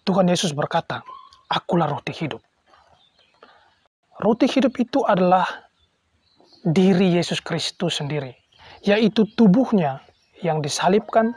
Tuhan Yesus berkata, "Akulah roti hidup." Roti hidup itu adalah diri Yesus Kristus sendiri, yaitu tubuhnya yang disalibkan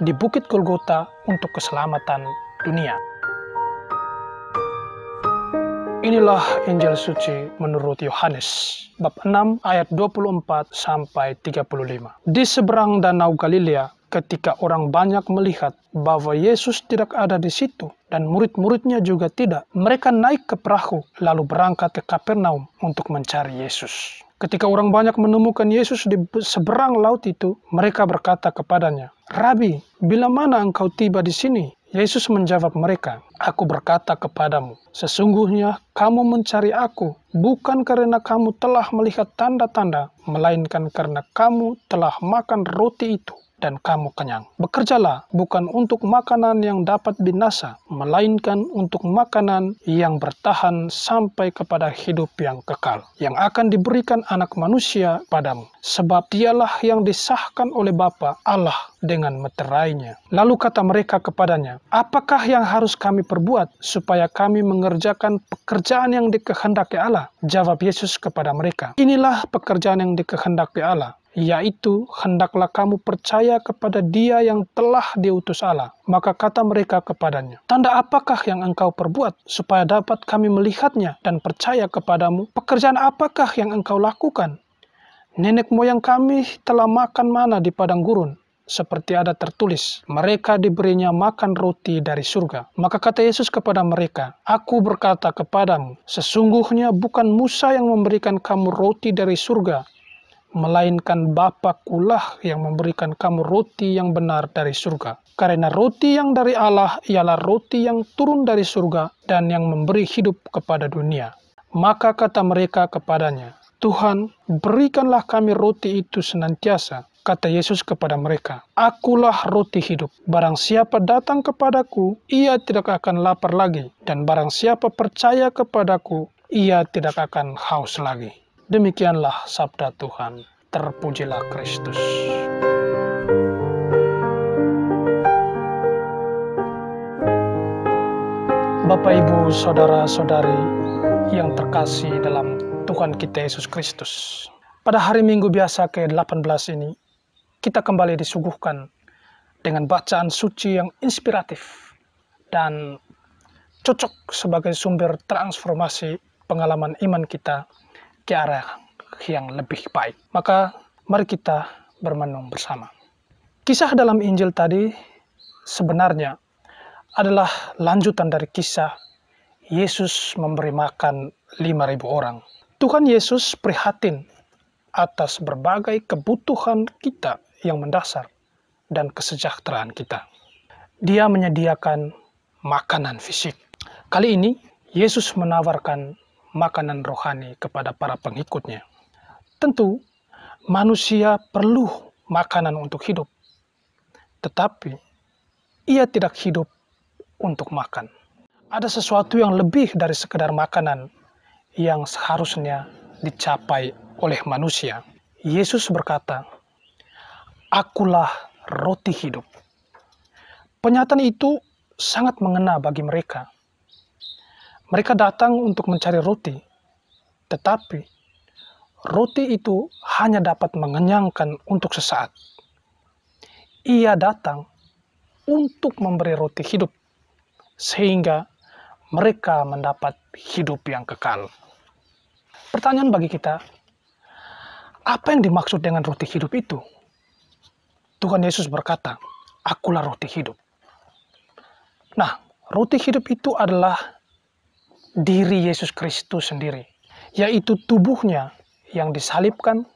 di Bukit Golgota untuk keselamatan dunia. Inilah Injil suci menurut Yohanes, bab 6 ayat 24 sampai 35. Di seberang danau Galilea, ketika orang banyak melihat bahwa Yesus tidak ada di situ dan murid-muridnya juga tidak, mereka naik ke perahu lalu berangkat ke Kapernaum untuk mencari Yesus. Ketika orang banyak menemukan Yesus di seberang laut itu, mereka berkata kepadanya, "Rabi, bila mana engkau tiba di sini?" Yesus menjawab mereka, "Aku berkata kepadamu, sesungguhnya kamu mencari aku, bukan karena kamu telah melihat tanda-tanda, melainkan karena kamu telah makan roti itu dan kamu kenyang. Bekerjalah bukan untuk makanan yang dapat binasa, melainkan untuk makanan yang bertahan sampai kepada hidup yang kekal, yang akan diberikan Anak Manusia padamu. Sebab dialah yang disahkan oleh Bapa Allah dengan meterainya." Lalu kata mereka kepadanya, "Apakah yang harus kami perbuat supaya kami mengerjakan pekerjaan yang dikehendaki Allah?" Jawab Yesus kepada mereka, "Inilah pekerjaan yang dikehendaki Allah, yaitu hendaklah kamu percaya kepada Dia yang telah diutus Allah." Maka kata mereka kepadanya, "Tanda apakah yang engkau perbuat supaya dapat kami melihatnya dan percaya kepadamu? Pekerjaan apakah yang engkau lakukan? Nenek moyang kami telah makan mana di padang gurun, seperti ada tertulis, mereka diberinya makan roti dari surga." Maka kata Yesus kepada mereka, "Aku berkata kepadamu, sesungguhnya bukan Musa yang memberikan kamu roti dari surga, melainkan Bapa-Kulah yang memberikan kamu roti yang benar dari surga. Karena roti yang dari Allah ialah roti yang turun dari surga dan yang memberi hidup kepada dunia." Maka kata mereka kepadanya, "Tuhan, berikanlah kami roti itu senantiasa." Kata Yesus kepada mereka, "Akulah roti hidup. Barang siapa datang kepadaku, ia tidak akan lapar lagi. Dan barang siapa percaya kepadaku, ia tidak akan haus lagi." Demikianlah sabda Tuhan. Terpujilah Kristus. Bapak, Ibu, Saudara-saudari yang terkasih dalam Tuhan kita Yesus Kristus. Pada hari Minggu biasa ke-18 ini, kita kembali disuguhkan dengan bacaan suci yang inspiratif dan cocok sebagai sumber transformasi pengalaman iman kita ke arah yang lebih baik. Maka mari kita bermenung bersama. Kisah dalam Injil tadi sebenarnya adalah lanjutan dari kisah Yesus memberi makan 5.000 orang. Tuhan Yesus prihatin atas berbagai kebutuhan kita yang mendasar dan kesejahteraan kita. Dia menyediakan makanan fisik. Kali ini Yesus menawarkan makanan rohani kepada para pengikutnya. Tentu manusia perlu makanan untuk hidup, tetapi ia tidak hidup untuk makan. Ada sesuatu yang lebih dari sekedar makanan yang seharusnya dicapai oleh manusia. Yesus berkata, "Akulah roti hidup." Pernyataan itu sangat mengena bagi mereka. Mereka datang untuk mencari roti, tetapi roti itu hanya dapat mengenyangkan untuk sesaat. Ia datang untuk memberi roti hidup, sehingga mereka mendapat hidup yang kekal. Pertanyaan bagi kita, apa yang dimaksud dengan roti hidup itu? Tuhan Yesus berkata, "Akulah roti hidup." Nah, roti hidup itu adalah diri Yesus Kristus sendiri, yaitu tubuhnya yang disalibkan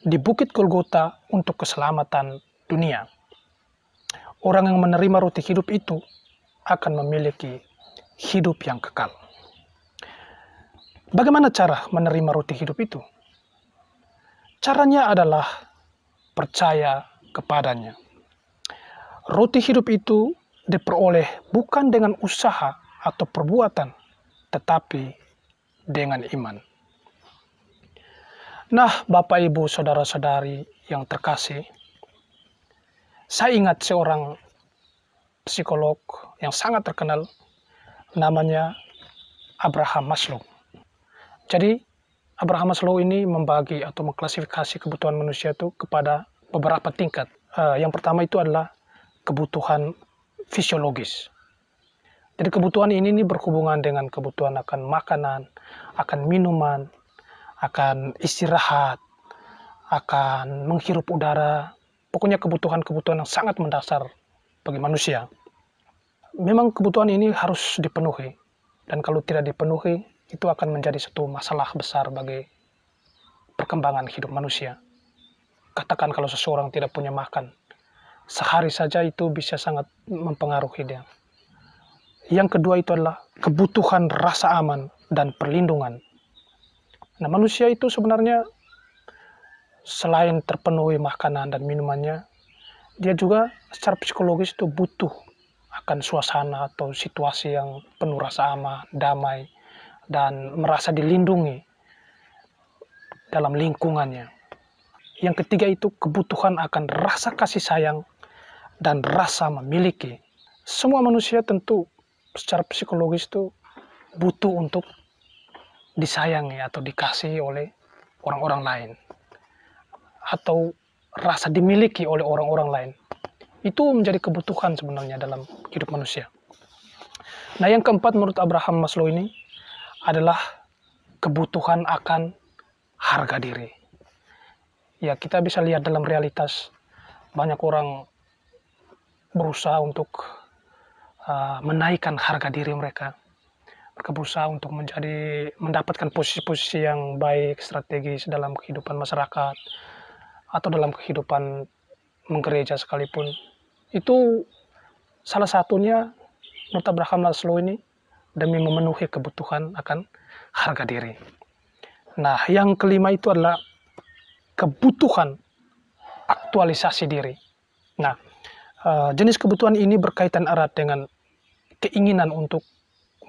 di Bukit Golgota untuk keselamatan dunia. Orang yang menerima roti hidup itu akan memiliki hidup yang kekal. Bagaimana cara menerima roti hidup itu? Caranya adalah percaya kepadanya. Roti hidup itu diperoleh bukan dengan usaha atau perbuatan, tetapi dengan iman. Nah, Bapak, Ibu, Saudara-saudari yang terkasih, saya ingat seorang psikolog yang sangat terkenal, namanya Abraham Maslow. Jadi, Abraham Maslow ini membagi atau mengklasifikasi kebutuhan manusia itu kepada beberapa tingkat. Yang pertama itu adalah kebutuhan fisiologis. Jadi kebutuhan ini berhubungan dengan kebutuhan akan makanan, akan minuman, akan istirahat, akan menghirup udara. Pokoknya kebutuhan-kebutuhan yang sangat mendasar bagi manusia. Memang kebutuhan ini harus dipenuhi. Dan kalau tidak dipenuhi, itu akan menjadi satu masalah besar bagi perkembangan hidup manusia. Katakan kalau seseorang tidak punya makan, sehari saja itu bisa sangat mempengaruhi dia. Yang kedua itu adalah kebutuhan rasa aman dan perlindungan. Nah, manusia itu sebenarnya selain terpenuhi makanan dan minumannya, dia juga secara psikologis itu butuh akan suasana atau situasi yang penuh rasa aman, damai, dan merasa dilindungi dalam lingkungannya. Yang ketiga itu kebutuhan akan rasa kasih sayang dan rasa memiliki. Semua manusia tentu secara psikologis itu butuh untuk disayangi atau dikasihi oleh orang-orang lain. Atau rasa dimiliki oleh orang-orang lain. Itu menjadi kebutuhan sebenarnya dalam hidup manusia. Nah, yang keempat menurut Abraham Maslow ini adalah kebutuhan akan harga diri. Ya, kita bisa lihat dalam realitas banyak orang berusaha untuk menaikkan harga diri mereka. Mereka berusaha untuk mendapatkan posisi-posisi yang baik, strategis dalam kehidupan masyarakat atau dalam kehidupan menggereja sekalipun. Itu salah satunya menurut Abraham Maslow ini demi memenuhi kebutuhan akan harga diri. Nah, yang kelima itu adalah kebutuhan aktualisasi diri. Nah, jenis kebutuhan ini berkaitan erat dengan keinginan untuk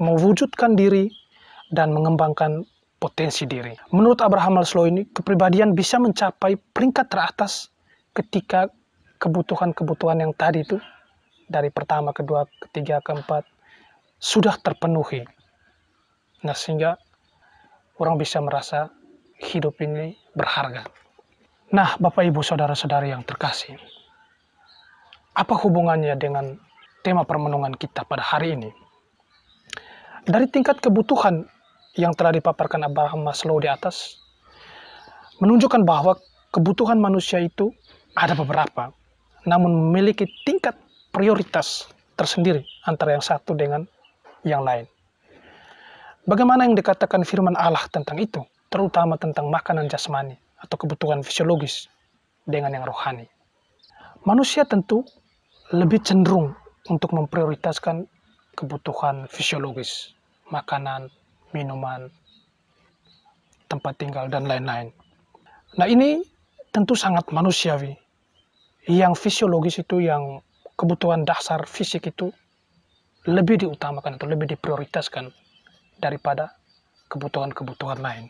mewujudkan diri dan mengembangkan potensi diri. Menurut Abraham Maslow ini, kepribadian bisa mencapai peringkat teratas ketika kebutuhan-kebutuhan yang tadi itu, dari pertama, kedua, ketiga, keempat, sudah terpenuhi. Nah, sehingga orang bisa merasa hidup ini berharga. Nah, Bapak, Ibu, Saudara-saudari yang terkasih, apa hubungannya dengan tema permenungan kita pada hari ini? Dari tingkat kebutuhan yang telah dipaparkan Abraham Maslow di atas, menunjukkan bahwa kebutuhan manusia itu ada beberapa, namun memiliki tingkat prioritas tersendiri antara yang satu dengan yang lain. Bagaimana yang dikatakan firman Allah tentang itu, terutama tentang makanan jasmani atau kebutuhan fisiologis dengan yang rohani? Manusia tentu lebih cenderung untuk memprioritaskan kebutuhan fisiologis, makanan, minuman, tempat tinggal, dan lain-lain. Nah, ini tentu sangat manusiawi. Yang fisiologis itu, yang kebutuhan dasar fisik itu lebih diutamakan atau lebih diprioritaskan daripada kebutuhan-kebutuhan lain.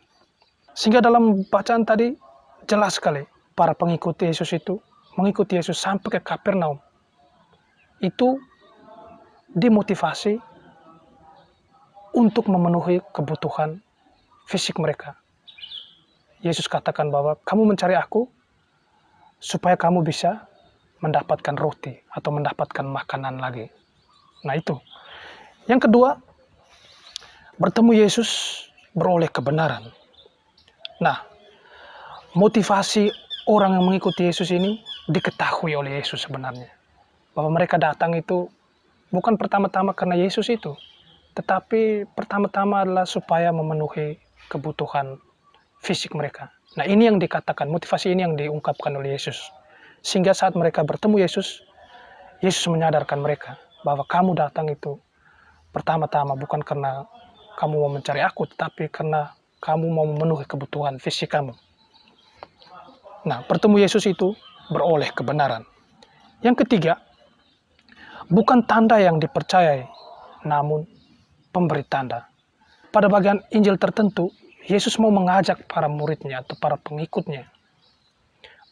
Sehingga dalam bacaan tadi jelas sekali para pengikut Yesus itu mengikuti Yesus sampai ke Kapernaum. Itu dimotivasi untuk memenuhi kebutuhan fisik mereka. Yesus katakan bahwa kamu mencari aku supaya kamu bisa mendapatkan roti atau mendapatkan makanan lagi. Nah, itu. Yang kedua, bertemu Yesus beroleh kebenaran. Nah, motivasi orang yang mengikuti Yesus ini diketahui oleh Yesus sebenarnya. Bahwa mereka datang itu bukan pertama-tama karena Yesus itu, tetapi pertama-tama adalah supaya memenuhi kebutuhan fisik mereka. Nah, ini yang dikatakan, motivasi ini yang diungkapkan oleh Yesus. Sehingga saat mereka bertemu Yesus, Yesus menyadarkan mereka bahwa kamu datang itu pertama-tama bukan karena kamu mau mencari aku, tetapi karena kamu mau memenuhi kebutuhan fisik kamu. Nah, bertemu Yesus itu beroleh kebenaran. Yang ketiga, bukan tanda yang dipercayai, namun pemberi tanda. Pada bagian Injil tertentu, Yesus mau mengajak para muridnya atau para pengikutnya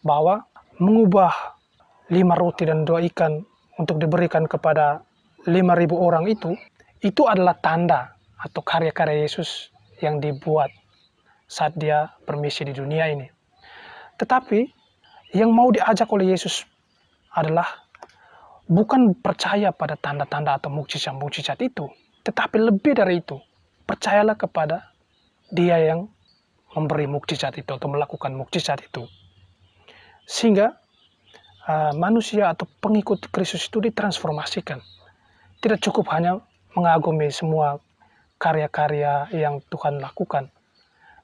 bahwa mengubah 5 roti dan 2 ikan untuk diberikan kepada 5.000 orang itu adalah tanda atau karya-karya Yesus yang dibuat saat dia bermisi di dunia ini. Tetapi yang mau diajak oleh Yesus adalah bukan percaya pada tanda-tanda atau mukjizat-mukjizat itu, tetapi lebih dari itu, percayalah kepada Dia yang memberi mukjizat itu atau melakukan mukjizat itu. Sehingga manusia atau pengikut Kristus itu ditransformasikan. Tidak cukup hanya mengagumi semua karya-karya yang Tuhan lakukan,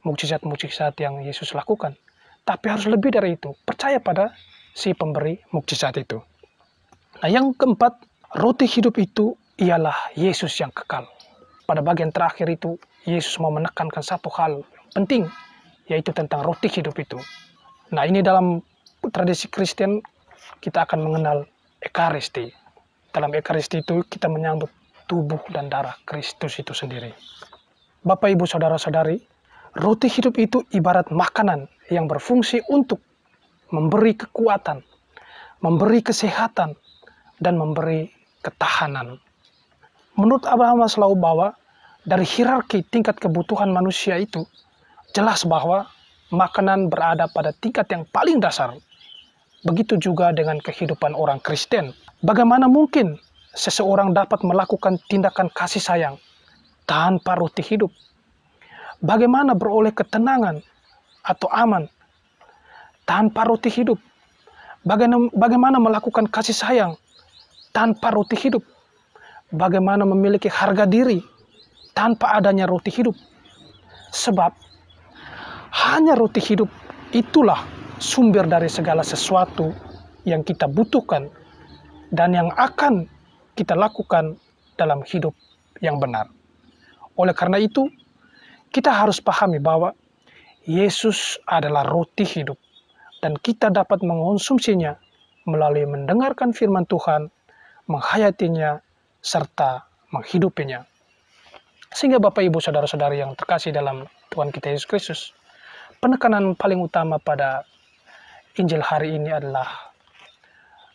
mukjizat-mukjizat yang Yesus lakukan, tapi harus lebih dari itu, percaya pada si pemberi mukjizat itu. Nah, yang keempat, roti hidup itu ialah Yesus yang kekal. Pada bagian terakhir itu, Yesus mau menekankan satu hal penting, yaitu tentang roti hidup itu. Nah, ini dalam tradisi Kristen kita akan mengenal Ekaristi. Dalam Ekaristi itu kita menyambut tubuh dan darah Kristus itu sendiri. Bapak, Ibu, Saudara-saudari, roti hidup itu ibarat makanan yang berfungsi untuk memberi kekuatan, memberi kesehatan, dan memberi ketahanan. Menurut Abraham Maslow bahwa dari hierarki tingkat kebutuhan manusia itu, jelas bahwa makanan berada pada tingkat yang paling dasar. Begitu juga dengan kehidupan orang Kristen. Bagaimana mungkin seseorang dapat melakukan tindakan kasih sayang tanpa roti hidup? Bagaimana beroleh ketenangan atau aman tanpa roti hidup? Bagaimana melakukan kasih sayang tanpa roti hidup? Bagaimana memiliki harga diri tanpa adanya roti hidup? Sebab hanya roti hidup itulah sumber dari segala sesuatu yang kita butuhkan dan yang akan kita lakukan dalam hidup yang benar. Oleh karena itu, kita harus pahami bahwa Yesus adalah roti hidup dan kita dapat mengonsumsinya melalui mendengarkan firman Tuhan, menghayatinya, serta menghidupinya. Sehingga Bapak, Ibu, Saudara-saudari yang terkasih dalam Tuhan kita Yesus Kristus, penekanan paling utama pada Injil hari ini adalah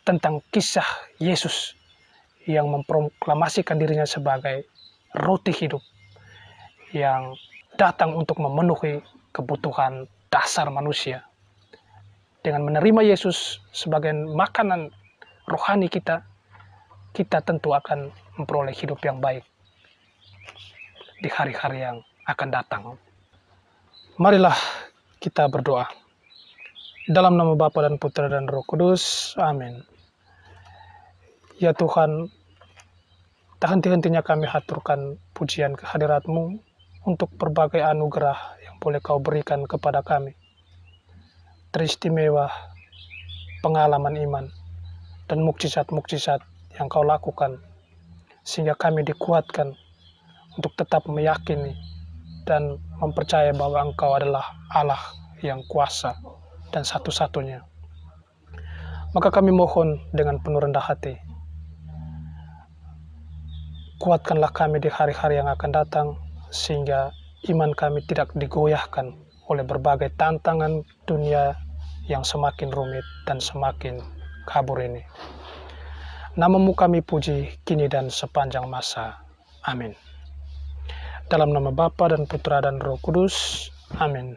tentang kisah Yesus yang memproklamasikan dirinya sebagai roti hidup yang datang untuk memenuhi kebutuhan dasar manusia. Dengan menerima Yesus sebagai makanan rohani kita, kita tentu akan memperoleh hidup yang baik di hari-hari yang akan datang. Marilah kita berdoa. Dalam nama Bapa dan Putra dan Roh Kudus. Amin. Ya Tuhan, tak henti-hentinya kami haturkan pujian kehadirat-Mu untuk berbagai anugerah yang boleh Kau berikan kepada kami. Teristimewa pengalaman iman dan mukjizat-mukjizat yang Kau lakukan, sehingga kami dikuatkan untuk tetap meyakini dan mempercaya bahwa Engkau adalah Allah yang kuasa dan satu-satunya. Maka kami mohon dengan penuh rendah hati, kuatkanlah kami di hari-hari yang akan datang, sehingga iman kami tidak digoyahkan oleh berbagai tantangan dunia yang semakin rumit dan semakin kabur ini. Nama-Mu kami puji kini dan sepanjang masa. Amin. Dalam nama Bapa dan Putra dan Roh Kudus. Amin.